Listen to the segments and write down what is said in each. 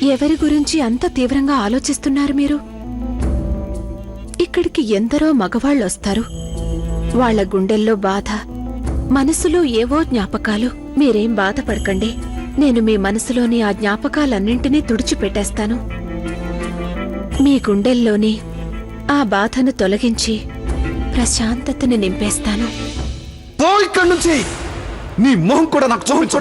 ఎవరి గురించి అంత తీవ్రంగా ఆలోచిస్తున్నారు మీరు? ఇక్కడికి ఎందరో మగవాళ్ళొస్తారు. వాళ్ల గుండెల్లో బాధ, మనసులో ఏవో జ్ఞాపకాలు. మీరేం బాధపడకండి. నేను మీ మనసులోని ఆ జ్ఞాపకాలన్నింటినీ తుడిచిపెట్టేస్తాను. మీ గుండెల్లోని ఆ బాధను తొలగించి ప్రశాంతతని నింపేస్తాను. పో ఇక్కడి నుంచి. నీ మొహం కూడా నాకు చూపించు.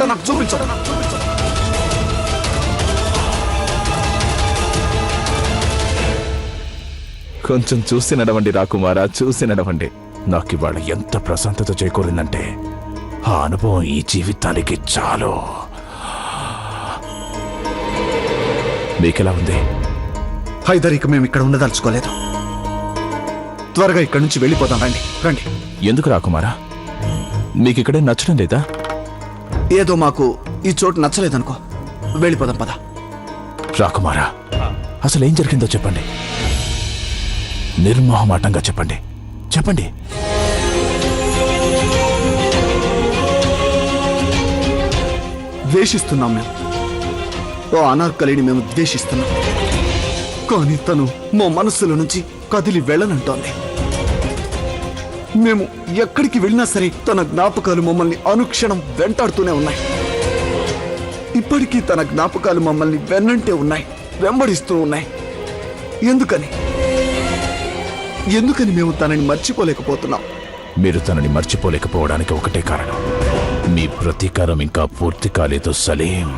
కొంచెం చూసి నడవండి రాకుమారా, చూసి నడవండి. నాకివాళ ఎంత ప్రశాంతత చేకూరిందంటే ఆ అనుభవం ఈ జీవితానికి చాలు. మీకెలా ఉంది? హైదర్, ఇక మేము ఇక్కడ ఉండదలుచుకోలేదు. త్వరగా ఇక్కడి నుంచి వెళ్ళిపోదాం. రండి. ఎందుకు రాకుమారా? మీకిక్కడే నచ్చడం లేదా? ఏదో మాకు ఈ చోటు నచ్చలేదనుకో, వెళ్ళిపోదాం పద. రాకుమారా, అసలు ఏం జరిగిందో చెప్పండి. నిర్మోహమాటంగా చెప్పండి. ద్వేషిస్తున్నాం మేము. ఓ అనార్కలిని మేము ద్వేషిస్తున్నాం. కానీ తను మా మనస్సుల నుంచి కదిలి వెళ్ళనంటోంది. మేము ఎక్కడికి వెళ్ళినా సరే తన జ్ఞాపకాలు మమ్మల్ని అనుక్షణం వెంటాడుతూనే ఉన్నాయి. ఇప్పటికీ తన జ్ఞాపకాలు మమ్మల్ని వెన్నంటే ఉన్నాయి, వెంబడిస్తూ ఉన్నాయి. ఎందుకని మేము తనని మర్చిపోలేకపోతున్నాం? మీరు తనని మర్చిపోలేకపోవడానికి ఒకటే కారణం. మీ ప్రతీకారం ఇంకా పూర్తి కాలేదు సలీం.